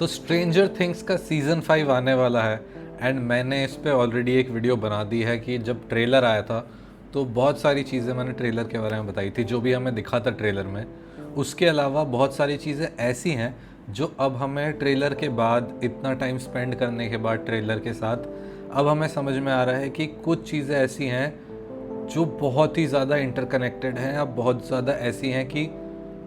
तो stranger things का season 5 आने वाला है एंड मैंने इस पे ऑलरेडी एक वीडियो बना दी है कि जब ट्रेलर आया था तो बहुत सारी चीज़ें मैंने ट्रेलर के बारे में बताई थी, जो भी हमें दिखा था ट्रेलर में। उसके अलावा बहुत सारी चीज़ें ऐसी हैं जो अब हमें ट्रेलर के बाद, इतना टाइम स्पेंड करने के बाद ट्रेलर के साथ, अब हमें समझ में आ रहा है कि कुछ चीज़ें ऐसी हैं जो बहुत ही ज़्यादा इंटरकनेक्टेड हैं, अब बहुत ज़्यादा ऐसी हैं कि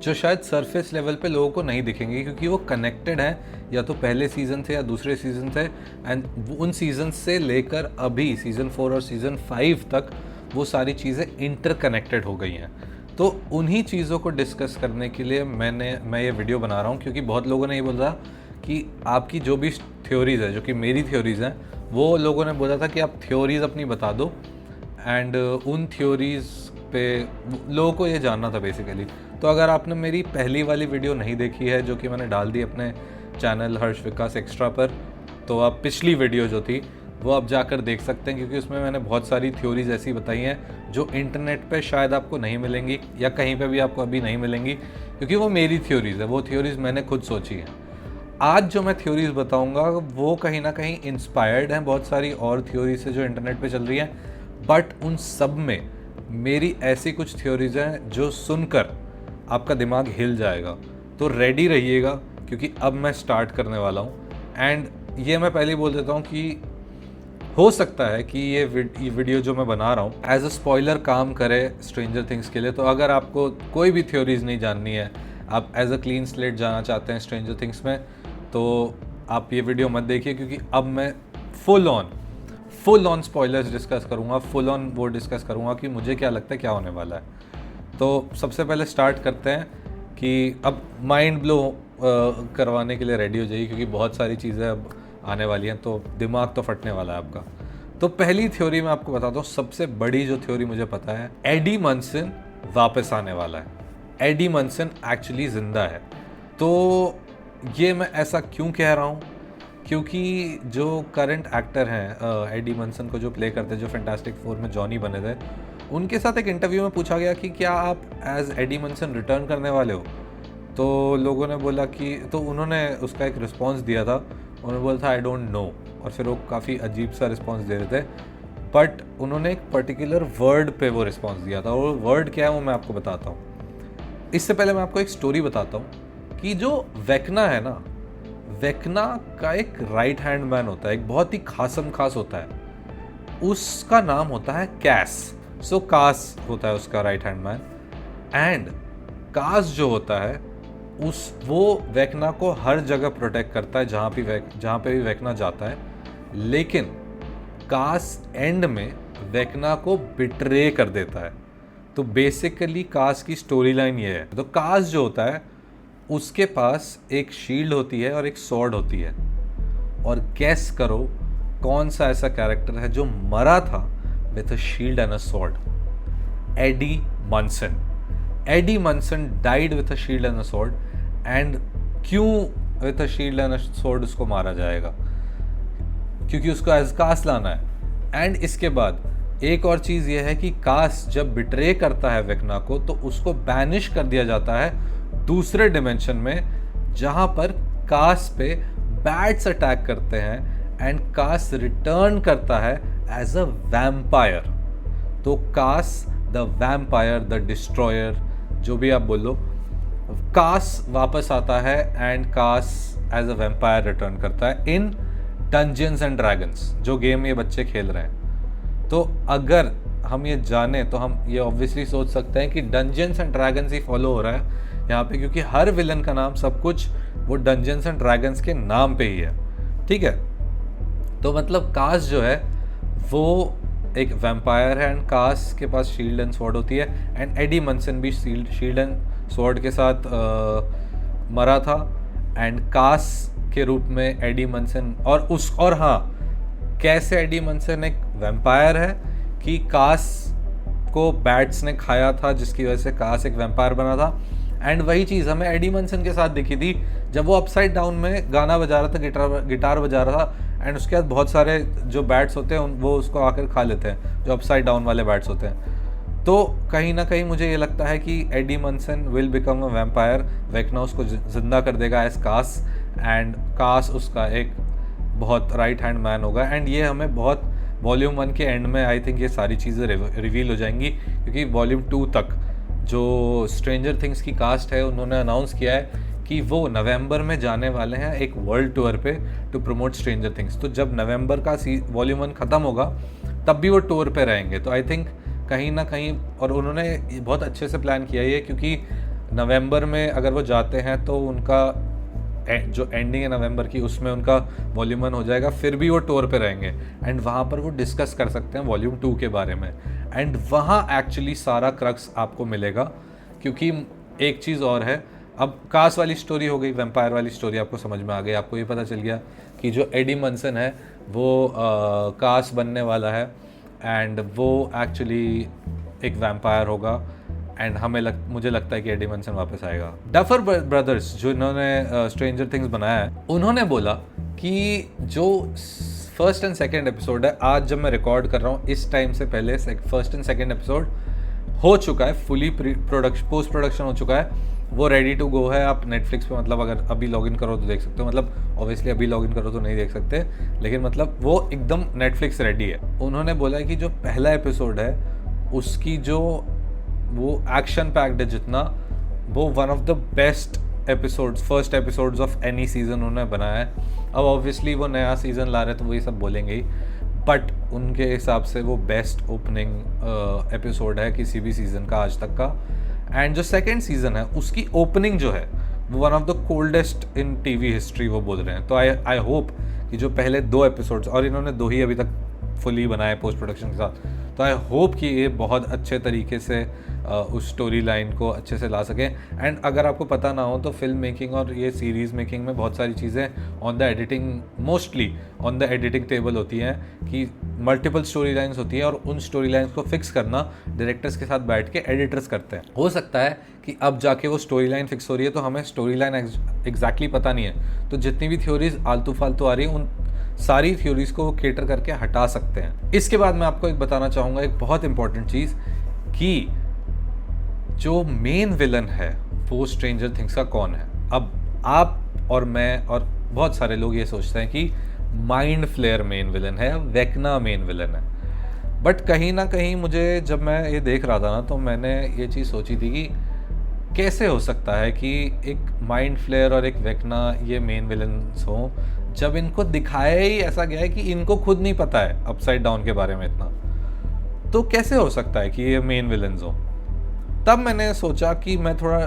जो शायद सरफेस लेवल पे लोगों को नहीं दिखेंगी, क्योंकि वो कनेक्टेड हैं या तो पहले सीज़न से या दूसरे सीज़न से, एंड उन सीज़न से लेकर अभी सीज़न 4 और सीज़न 5 तक वो सारी चीज़ें इंटरकनेक्टेड हो गई हैं। तो उन्हीं चीज़ों को डिस्कस करने के लिए मैं ये वीडियो बना रहा हूँ, क्योंकि बहुत लोगों ने ये बोला कि आपकी जो भी थ्योरीज़ है, जो कि मेरी थ्योरीज़ हैं, वो लोगों ने बोला था कि आप थ्योरीज़ अपनी बता दो, एंड उन थ्योरीज़ पे लोगों को ये जानना था बेसिकली। तो अगर आपने मेरी पहली वाली वीडियो नहीं देखी है, जो कि मैंने डाल दी अपने चैनल हर्ष विकास एक्स्ट्रा पर, तो आप पिछली वीडियो जो थी वो आप जाकर देख सकते हैं, क्योंकि उसमें मैंने बहुत सारी थ्योरीज ऐसी बताई हैं जो इंटरनेट पे शायद आपको नहीं मिलेंगी या कहीं पे भी आपको अभी नहीं मिलेंगी, क्योंकि वो मेरी थ्योरीज है, वो थ्योरीज मैंने खुद सोची हैं। आज जो मैं थ्योरीज बताऊंगा वो कहीं ना कहीं इंस्पायर्ड हैं बहुत सारी और थ्योरी से जो इंटरनेट पे चल रही हैं, बट उन सब में मेरी ऐसी कुछ थ्योरीज हैं जो सुनकर आपका दिमाग हिल जाएगा। तो रेडी रहिएगा, क्योंकि अब मैं स्टार्ट करने वाला हूँ। एंड ये मैं पहले ही बोल देता हूँ कि हो सकता है कि ये वीडियो जो मैं बना रहा हूँ एज अ स्पॉइलर काम करे स्ट्रेंजर थिंग्स के लिए। तो अगर आपको कोई भी थ्योरीज नहीं जाननी है, आप एज अ क्लीन स्लेट जाना चाहते हैं स्ट्रेंजर थिंग्स में, तो आप ये वीडियो मत देखिए, क्योंकि अब मैं फुल ऑन स्पॉयलर्स डिस्कस करूँगा, फुल ऑन वो डिस्कस करूँगा कि मुझे क्या लगता है क्या होने वाला है। तो सबसे पहले स्टार्ट करते हैं कि अब माइंड ब्लो करवाने के लिए रेडी हो जाइए, क्योंकि बहुत सारी चीज़ें अब आने वाली हैं, तो दिमाग तो फटने वाला है आपका। तो पहली थ्योरी मैं आपको बताता हूँ, सबसे बड़ी जो थ्योरी मुझे पता है, एडी मनसन वापस आने वाला है। एडी मनसन एक्चुअली ज़िंदा है। तो ये मैं ऐसा क्यों कह रहा हूँ, क्योंकि जो करंट एक्टर हैं एडी मनसन को जो प्ले करते हैं, जो फैंटास्टिक फोर में जॉनी बने थे, उनके साथ एक इंटरव्यू में पूछा गया कि क्या आप एज एडी मनसन रिटर्न करने वाले हो। तो लोगों ने बोला कि, तो उन्होंने उसका एक रिस्पांस दिया था, उन्होंने बोला था आई डोंट नो, और फिर वो काफ़ी अजीब सा रिस्पांस दे रहे थे, बट उन्होंने एक पर्टिकुलर वर्ड पे वो रिस्पांस दिया था, और वर्ड क्या है वो मैं आपको बताता हूँ। इससे पहले मैं आपको एक स्टोरी बताता हूँ कि जो वेकना है ना, वेकना का एक राइट हैंड मैन होता है, एक बहुत ही खास होता है, उसका नाम होता है कैस। सो कास होता है उसका राइट हैंड मैन, एंड कास जो होता है वो वेकना को हर जगह प्रोटेक्ट करता है जहाँ पे भी वेकना जाता है। लेकिन कास एंड में वेकना को बिट्रे कर देता है। तो बेसिकली कास की स्टोरी लाइन ये है। तो कास जो होता है उसके पास एक शील्ड होती है और एक स्वॉर्ड होती है, और गेस करो कौन सा ऐसा कैरेक्टर है जो मरा था with a shield and a sword? Eddie Munson. Eddie Munson died with a shield and a sword. And क्यों with a shield and a sword उसको मारा जाएगा? क्योंकि उसको एज कास लाना है। एंड इसके बाद एक और चीज़ ये है कि कास जब बिट्रे करता है वेकना को, तो उसको बैनिश कर दिया जाता है दूसरे डिमेंशन में, जहाँ पर कास पे बैट्स अटैक करते हैं, एंड कास रिटर्न करता है एज अ वैम्पायर। तो Kas the vampire, the destroyer, जो भी आप बोलो, कास वापस आता है and Kas as a vampire return करता है इन डंजन्स एंड ड्रैगन्स, जो गेम ये बच्चे खेल रहे हैं। तो अगर हम ये जाने तो हम ये ऑब्वियसली सोच सकते हैं कि dungeons and dragons he follow हो रहा है यहाँ पे, क्योंकि हर विलन का नाम, सब कुछ वो डंजन्स एंड ड्रैगन्स के नाम पे ही है। ठीक है, तो मतलब कास जो है वो एक वैम्पायर है, एंड कास के पास शील्ड एंड स्वॉर्ड होती है, एंड एडी मनसन भी शील्ड एंड स्वॉर्ड के साथ मरा था, एंड कास के रूप में एडी मनसन, और हाँ, कैसे एडी मनसन एक वैम्पायर है कि कास को बैट्स ने खाया था, जिसकी वजह से कास एक वैम्पायर बना था। एंड वही चीज़ हमें एडी मनसन के साथ दिखी थी जब वो अपसाइड डाउन में गाना बजा रहा था, गिटार बजा रहा था, एंड उसके बाद बहुत सारे जो बैट्स होते हैं वो उसको आकर खा लेते हैं, जो अपसाइड डाउन वाले बैट्स होते हैं। तो कहीं ना कहीं मुझे ये लगता है कि Eddie Munson will become a vampire, Vecna उसको जिंदा कर देगा एज कास, एंड कास उसका एक बहुत राइट हैंड मैन होगा। एंड ये हमें बहुत वॉल्यूम 1 के एंड में आई थिंक ये सारी चीज़ें रिवील हो जाएंगी, क्योंकि वॉल्यूम 2 तक जो स्ट्रेंजर थिंग्स की कास्ट है उन्होंने अनाउंस किया है कि वो नवंबर में जाने वाले हैं एक वर्ल्ड टूर पे टू प्रमोट स्ट्रेंजर थिंग्स। तो जब नवंबर का वॉल्यूम 1 ख़त्म होगा तब भी वो टूर पे रहेंगे। तो आई थिंक कहीं ना कहीं, और उन्होंने बहुत अच्छे से प्लान किया है, क्योंकि नवंबर में अगर वो जाते हैं तो उनका जो एंडिंग है नवंबर की उसमें उनका वॉल्यूम 1 हो जाएगा, फिर भी वो टूर पे रहेंगे एंड वहाँ पर वो डिस्कस कर सकते हैं वॉल्यूम 2 के बारे में। एंड वहाँ एक्चुअली सारा क्रक्स आपको मिलेगा, क्योंकि एक चीज़ और है, अब कास वाली स्टोरी हो गई, वैम्पायर वाली स्टोरी आपको समझ में आ गई, आपको ये पता चल गया कि जो एडी मंसन है वो कास बनने वाला है एंड वो एक्चुअली एक वैम्पायर होगा। एंड मुझे लगता है कि एडी मंसन वापस आएगा। डफर ब्रदर्स जो इन्होंने स्ट्रेंजर थिंग्स बनाया है, उन्होंने बोला कि जो फर्स्ट एंड सेकेंड एपिसोड है, आज जब मैं रिकॉर्ड कर रहा हूँ इस टाइम से पहले फर्स्ट एंड सेकेंड एपिसोड हो चुका है, फुली पोस्ट प्रोडक्शन हो चुका है, वो रेडी टू गो है। आप नेटफ्लिक्स पे मतलब अगर अभी लॉगिन करो तो देख सकते हो, मतलब ऑब्वियसली अभी लॉगिन करो तो नहीं देख सकते, लेकिन मतलब वो एकदम नेटफ्लिक्स रेडी है। उन्होंने बोला है कि जो पहला एपिसोड है उसकी जो वो एक्शन पैक्ड है जितना, वो one of the best episodes, first episodes of any season उन्होंने बनाया है। अब ऑब्वियसली वो नया सीज़न ला रहे तो वो ये सब बोलेंगे ही, बट उनके हिसाब से वो बेस्ट ओपनिंग एपिसोड है किसी भी सीज़न का आज तक का। एंड जो सेकेंड सीज़न है उसकी ओपनिंग जो है वो one of the coldest in TV history वो बोल रहे हैं। तो आई होप कि जो पहले 2 एपिसोड्स, और इन्होंने 2 ही अभी तक फुली बनाए पोस्ट प्रोडक्शन के साथ, तो आई होप कि ये बहुत अच्छे तरीके से उस स्टोरी लाइन को अच्छे से ला सकें। एंड अगर आपको पता ना हो तो फिल्म मेकिंग और ये सीरीज़ मेकिंग में बहुत सारी चीज़ें on the editing, mostly on the editing table होती हैं कि मल्टीपल स्टोरी लाइन्स होती है और उन स्टोरी लाइन्स को फिक्स करना डायरेक्टर्स के साथ बैठ के एडिटर्स करते हैं। हो सकता है कि अब जाके वो स्टोरी लाइन फिक्स हो रही है तो हमें स्टोरी लाइन एग्जैक्टली पता नहीं है, तो जितनी भी थ्योरीज आलतू फालतू आ रही है उन सारी थ्योरीज को केटर करके हटा सकते हैं। इसके बाद मैं आपको एक बताना चाहूँगा एक बहुत इंपॉर्टेंट चीज़, कि जो मेन विलन है वो स्ट्रेंजर थिंग्स का कौन है। अब आप और मैं और बहुत सारे लोग ये सोचते हैं कि माइंड फ्लेयर मेन विलन है, वेकना मेन विलन है, बट कहीं ना कहीं मुझे जब मैं ये देख रहा था ना तो मैंने ये चीज़ सोची थी कि कैसे हो सकता है कि एक माइंड फ्लेयर और एक वेकना ये मेन विलन्स हों, जब इनको दिखाया ही ऐसा गया है कि इनको खुद नहीं पता है अपसाइड डाउन के बारे में इतना, तो कैसे हो सकता है कि ये मेन विलन्स हों। तब मैंने सोचा कि मैं थोड़ा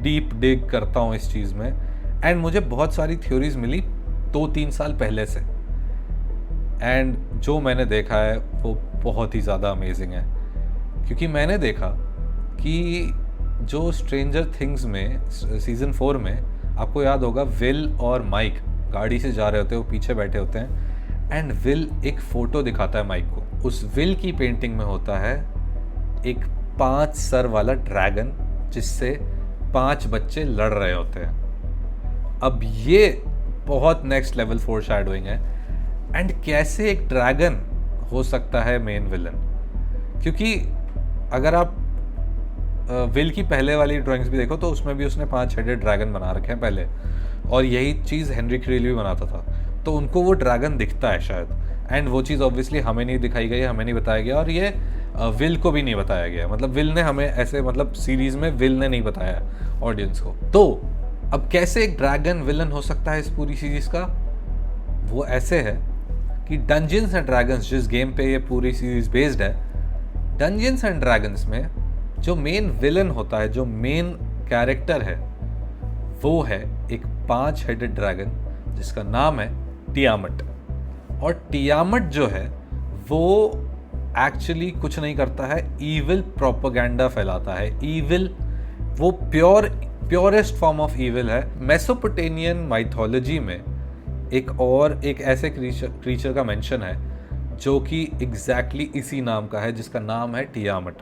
डीप डिग करता हूँ इस चीज़ में, एंड मुझे बहुत सारी थ्योरीज मिली 2-3 साल पहले से, एंड जो मैंने देखा है वो बहुत ही ज़्यादा अमेजिंग है। क्योंकि मैंने देखा कि जो स्ट्रेंजर थिंग्स में सीज़न 4 में आपको याद होगा विल और माइक गाड़ी से जा रहे होते हैं, वो पीछे बैठे होते हैं, एंड विल एक फ़ोटो दिखाता है माइक को। उस विल की पेंटिंग में होता है एक 5 सर वाला ड्रैगन जिससे 5 बच्चे लड़ रहे होते हैं। अब ये बहुत नेक्स्ट लेवल फोरशैडोइंग है, एंड कैसे एक ड्रैगन हो सकता है मेन विलन, क्योंकि अगर आप विल की पहले वाली ड्राइंग्स भी देखो तो उसमें भी उसने 5 हेडेड ड्रैगन बना रखे हैं पहले, और यही चीज़ हेनरी क्रेल भी बनाता था, तो उनको वो ड्रैगन दिखता है शायद, एंड वो चीज़ ऑब्वियसली हमें नहीं दिखाई गई, हमें नहीं बताया गया, और ये विल को भी नहीं बताया गया, मतलब विल ने हमें ऐसे, मतलब सीरीज़ में विल ने नहीं बताया ऑडियंस को। तो अब कैसे एक ड्रैगन विलन हो सकता है इस पूरी सीरीज़ का, वो ऐसे है कि डंजियंस एंड ड्रैगन्स, जिस गेम पे ये पूरी सीरीज़ बेस्ड है, डंजियंस एंड ड्रैगन्स में जो मेन विलन होता है, जो मेन कैरेक्टर है, वो है एक 5 हेडेड ड्रैगन जिसका नाम है टियामट। और टियामट जो है वो एक्चुअली कुछ नहीं करता है, ईविल प्रोपेगेंडा फैलाता है। ईविल वो प्योरेस्ट फॉर्म ऑफ ईविल है। मेसोपोटेमियन माइथोलॉजी में एक ऐसे क्रीचर का मेंशन है जो कि एग्जैक्टली इसी नाम का है, जिसका नाम है टियामट,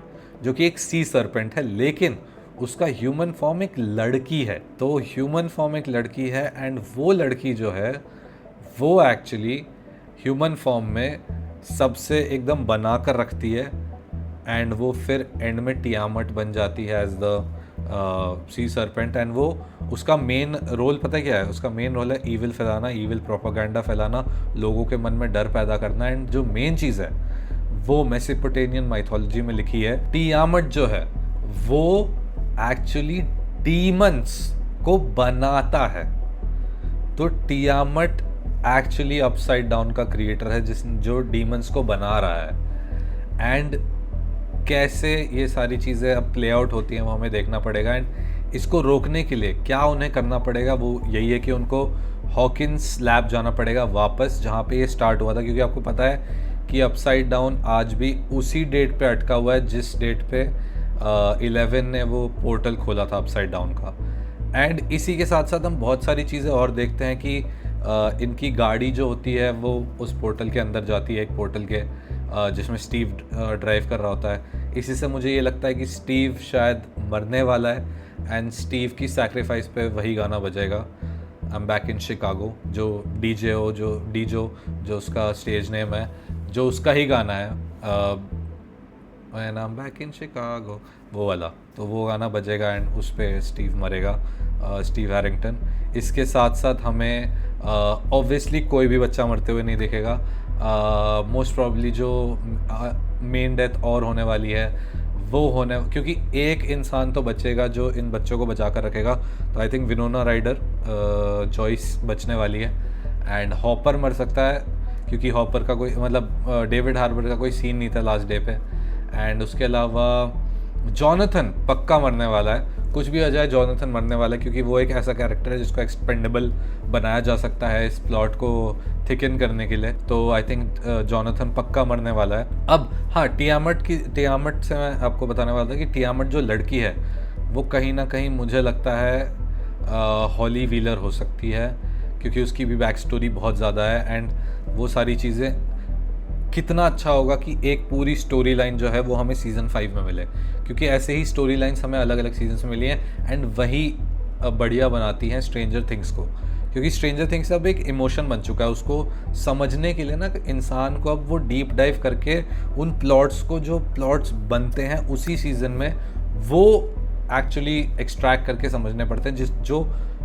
जो कि एक सी सर्पेंट है, लेकिन उसका ह्यूमन फॉर्म एक लड़की है। तो ह्यूमन फॉर्म एक लड़की है, एंड वो लड़की जो है वो एक्चुअली ह्यूमन फॉर्म में सबसे एकदम बना कर रखती है, एंड वो फिर एंड में टियामट बन जाती है as the sea serpent, and वो उसका मेन रोल पता है क्या है? उसका मेन रोल है ईविल फैलाना, ईविल प्रोपागेंडा फैलाना, लोगों के मन में डर पैदा करना। एंड जो मेन चीज़ है वो मेसोपोटामियन माइथोलॉजी में लिखी है, टियामट जो है वो एक्चुअली डीमंस को बनाता है। तो टियामट एक्चुअली अपसाइड डाउन का क्रिएटर है जो डीमंस को बना रहा है। एंड कैसे ये सारी चीज़ें अब प्ले आउट होती हैं वो हमें देखना पड़ेगा। एंड इसको रोकने के लिए क्या उन्हें करना पड़ेगा वो यही है कि उनको हॉकिंस लैब जाना पड़ेगा वापस, जहाँ पे ये स्टार्ट हुआ था। क्योंकि आपको पता है कि अपसाइड डाउन आज भी उसी डेट पे अटका हुआ है जिस डेट पे 11 ने वो पोर्टल खोला था अपसाइड डाउन का। एंड इसी के साथ साथ हम बहुत सारी चीज़ें और देखते हैं कि इनकी गाड़ी जो होती है वो उस पोर्टल के अंदर जाती है, एक पोर्टल के जिसमें स्टीव ड्राइव कर रहा होता है। इसी से मुझे ये लगता है कि स्टीव शायद मरने वाला है एंड स्टीव की सैक्रिफाइस पे वही गाना बजेगा, I am back in Chicago, जो जो उसका स्टेज नेम है, जो उसका ही गाना है, I am back in Chicago, वो वाला। तो वो गाना बजेगा एंड उस पर स्टीव मरेगा, स्टीव हैरिंगटन। इसके साथ साथ हमें ऑब्वियसली कोई भी बच्चा मरते हुए नहीं दिखेगा। मोस्ट प्रॉब्ली जो मेन डेथ और होने वाली है वो होने, क्योंकि एक इंसान तो बचेगा जो इन बच्चों को बचा कर रखेगा। तो I think Winona Ryder, Joyce बचने वाली है। एंड हॉपर मर सकता है क्योंकि हॉपर का कोई मतलब डेविड हार्बर का कोई सीन नहीं था लास्ट डे पे। एंड उसके अलावा जॉनथन पक्का मरने वाला है, कुछ भी आ जाए जॉनथन मरने वाला है, क्योंकि वो एक ऐसा कैरेक्टर है जिसको एक्सपेंडेबल बनाया जा सकता है इस प्लॉट को थिकन करने के लिए। तो आई थिंक जॉनथन पक्का मरने वाला है। अब हाँ, टियामट से मैं आपको बताने वाला था कि टियामट जो लड़की है वो कहीं ना कहीं मुझे लगता है हॉली व्हीलर हो सकती है, क्योंकि उसकी भी बैक स्टोरी बहुत ज़्यादा है। एंड वो सारी चीज़ें, कितना अच्छा होगा कि एक पूरी स्टोरी लाइन जो है वो हमें सीज़न 5 में मिले, क्योंकि ऐसे ही स्टोरी लाइन्स हमें अलग अलग सीजन्स में मिली हैं। एंड वही बढ़िया बनाती हैं स्ट्रेंजर थिंग्स को, क्योंकि स्ट्रेंजर थिंग्स अब एक इमोशन बन चुका है। उसको समझने के लिए ना इंसान को अब वो डीप डाइव करके उन प्लॉट्स को, जो प्लॉट्स बनते हैं उसी सीज़न में, वो एक्चुअली एक्सट्रैक्ट करके समझने पड़ते हैं,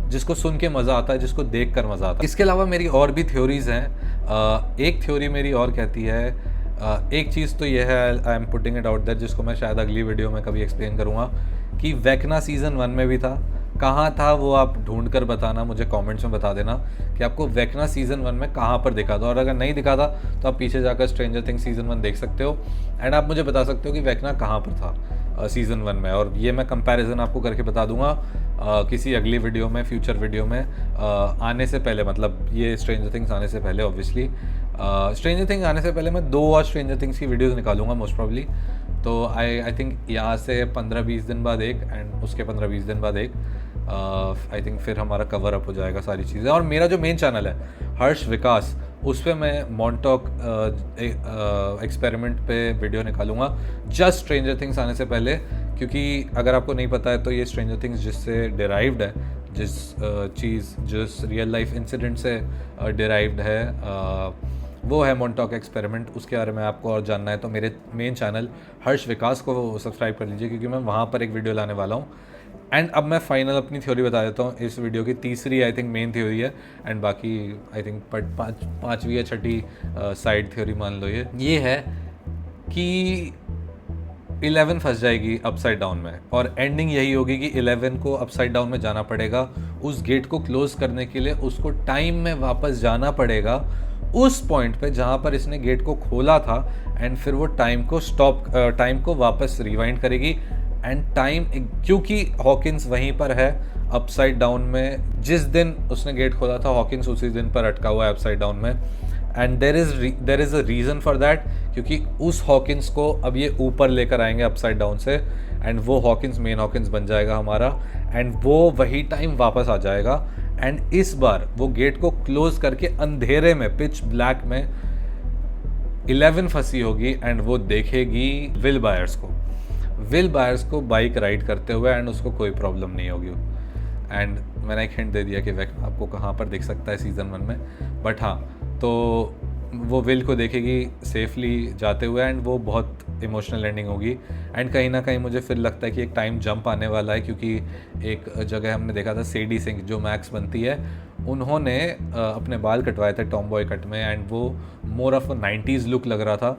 जिसको सुन के मज़ा आता है, जिसको देख कर मज़ा आता है। इसके अलावा मेरी और भी थ्योरीज़ हैं। एक थ्योरी मेरी और कहती है, एक चीज़ तो ये है, I am putting it out there, जिसको मैं शायद अगली वीडियो में कभी एक्सप्लेन करूँगा, कि वेकना सीज़न 1 में भी था। कहाँ था वो आप ढूंढ कर बताना, मुझे कमेंट्स में बता देना कि आपको वेकना सीज़न 1 में कहाँ पर दिखा था। और अगर नहीं दिखा था तो आप पीछे जाकर स्ट्रेंजर थिंग्स सीज़न 1 देख सकते हो। एंड आप मुझे बता सकते हो कि वेकना कहाँ पर था सीज़न 1 में। और ये मैं कंपैरिजन आपको करके बता दूंगा किसी अगली वीडियो में, फ्यूचर वीडियो में आने से पहले, मतलब ये स्ट्रेंजर थिंग्स आने से पहले। ऑब्वियसली स्ट्रेंजर थिंग्स आने से पहले मैं 2 और स्ट्रेंजर थिंग्स की वीडियोज़ निकालूंगा मोस्ट प्रॉब्ली। तो आई थिंक यहाँ से 15-20 दिन बाद एक, एंड उसके 15-20 दिन बाद एक, आई थिंक फिर हमारा कवर अप हो जाएगा सारी चीज़ें। और मेरा जो मेन चैनल है हर्ष विकास, उस पर मैं मॉन्टॉक एक्सपेरिमेंट पे वीडियो निकालूंगा जस्ट स्ट्रेंजर थिंग्स आने से पहले। क्योंकि अगर आपको नहीं पता है तो ये स्ट्रेंजर थिंग्स जिससे डिराइव्ड है, जिस रियल लाइफ इंसिडेंट से डिराइव्ड है, वो है मॉन्टॉक एक्सपेरिमेंट। उसके बारे में आपको और जानना है तो मेरे मेन चैनल हर्ष विकास को सब्सक्राइब कर लीजिए, क्योंकि मैं वहाँ पर एक वीडियो लाने वाला हूँ। एंड अब मैं फाइनल अपनी थ्योरी बता देता हूँ, इस वीडियो की तीसरी आई थिंक मेन थ्योरी है, एंड बाकी आई थिंक पाँचवीं या छठी साइड थ्योरी मान लो। ये है कि 11 फंस जाएगी अपसाइड डाउन में, और एंडिंग यही होगी कि 11 को अपसाइड डाउन में जाना पड़ेगा। उस गेट को क्लोज करने के लिए उसको टाइम में वापस जाना पड़ेगा, उस पॉइंट पे जहाँ पर इसने गेट को खोला था। एंड फिर वो टाइम को वापस रिवाइंड करेगी। एंड टाइम, क्योंकि हॉकिंस वहीं पर है अपसाइड डाउन में, जिस दिन उसने गेट खोला था हॉकिंस उसी दिन पर अटका हुआ है अपसाइड डाउन में। And there is a reason for that, क्योंकि उस हॉकिंस को अब ये ऊपर लेकर आएंगे अपसाइड डाउन से, एंड वो हॉकिंस मेन हॉकिंस बन जाएगा हमारा, एंड वो वही टाइम वापस आ जाएगा। एंड इस बार वो गेट को क्लोज करके अंधेरे में, पिच ब्लैक में 11 फंसी होगी, एंड वो देखेगी विल बायर्स को बाइक राइड करते हुए, एंड उसको कोई प्रॉब्लम नहीं होगी। एंड मैंने एक हिंट दे दिया कि वेक्ना आपको कहाँ पर दिख सकता है सीज़न 1 में। बट हाँ, तो वो विल को देखेगी सेफली जाते हुए एंड वो बहुत इमोशनल एंडिंग होगी। एंड कहीं ना कहीं मुझे फिर लगता है कि एक टाइम जंप आने वाला है, क्योंकि एक जगह हमने देखा था सेडी सिंह जो मैक्स बनती है, उन्होंने अपने बाल कटवाए थे टॉम बॉय कट में एंड वो मोर ऑफ 90s लुक लग रहा था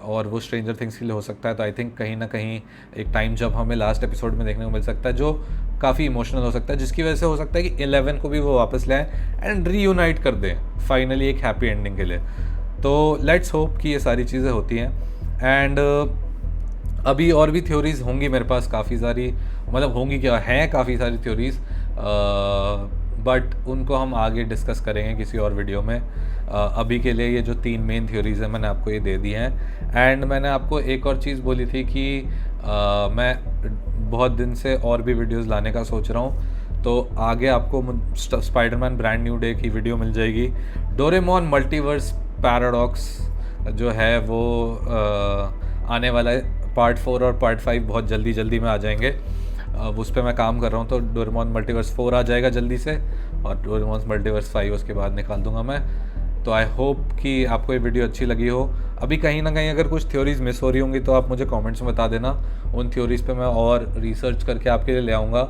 और वो स्ट्रेंजर थिंग्स के लिए हो सकता है। तो आई थिंक कहीं ना कहीं एक टाइम जब हमें लास्ट एपिसोड में देखने को मिल सकता है जो काफ़ी इमोशनल हो सकता है, जिसकी वजह से हो सकता है कि 11 को भी वो वापस लाएं एंड रीयूनाइट कर दें फाइनली एक हैप्पी एंडिंग के लिए। तो लेट्स होप कि ये सारी चीज़ें होती हैं। एंड अभी और भी थ्योरीज़ होंगी मेरे पास काफ़ी सारी, मतलब होंगी क्या, हैं काफ़ी सारी थ्योरीज़, बट उनको हम आगे डिस्कस करेंगे किसी और वीडियो में। अभी के लिए ये जो 3 मेन थ्योरीज़ हैं मैंने आपको ये दे दी हैं। एंड मैंने आपको एक और चीज़ बोली थी कि मैं बहुत दिन से और भी वीडियोस लाने का सोच रहा हूँ, तो आगे आपको स्पाइडरमैन ब्रांड न्यू डे की वीडियो मिल जाएगी। डोरेमोन मल्टीवर्स पैराडॉक्स जो है वो आने वाला है, पार्ट 4 और पार्ट 5 बहुत जल्दी में आ जाएंगे। उस पर मैं काम कर रहा हूँ, तो डोरेमोन मल्टीवर्स 4 आ जाएगा जल्दी से और डोरेमोन मल्टीवर्स 5 उसके बाद निकाल दूंगा मैं। तो आई होप कि आपको ये वीडियो अच्छी लगी हो। अभी कहीं ना कहीं अगर कुछ थ्योरीज़ मिस हो रही होंगी तो आप मुझे कमेंट्स में बता देना, उन थ्योरीज़ पे मैं और रिसर्च करके आपके लिए ले आऊँगा।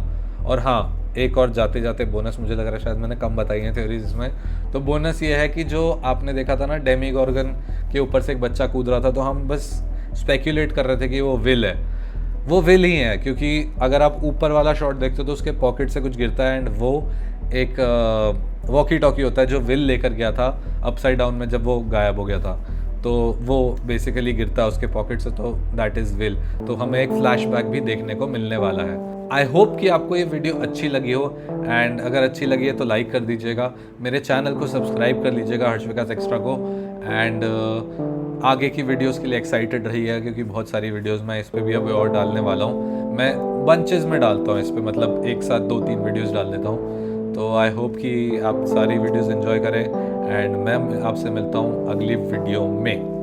और हाँ, एक और जाते जाते बोनस, मुझे लग रहा है शायद मैंने कम बताई है थ्योरीज इसमें, तो बोनस ये है कि जो आपने देखा था ना डेमीगॉर्गन के ऊपर से एक बच्चा कूद रहा था, तो हम बस स्पेक्यूलेट कर रहे थे कि वो विल है, वो विल ही है, क्योंकि अगर आप ऊपर वाला शॉट देखते हो तो उसके पॉकेट से कुछ गिरता है एंड वो एक वॉकी टॉकी होता है जो विल लेकर गया था अपसाइड डाउन में जब वो गायब हो गया था, तो वो बेसिकली गिरता है उसके पॉकेट से, तो दैट इज़ विल। तो हमें एक फ्लैशबैक भी देखने को मिलने वाला है। आई होप कि आपको ये वीडियो अच्छी लगी हो, एंड अगर अच्छी लगी है तो लाइक कर दीजिएगा, मेरे चैनल को सब्सक्राइब कर लीजिएगा हर्ष विकास एक्स्ट्रा को। एंड आगे की वीडियोस के लिए एक्साइटेड रहिएगा, क्योंकि बहुत सारी वीडियोस मैं इस पर भी अभी और डालने वाला हूँ। मैं बंचेस में डालता हूँ इस पर, मतलब एक साथ 2-3 वीडियोस डाल देता हूँ। तो आई होप कि आप सारी वीडियोस एंजॉय करें एंड मैं आपसे मिलता हूँ अगली वीडियो में।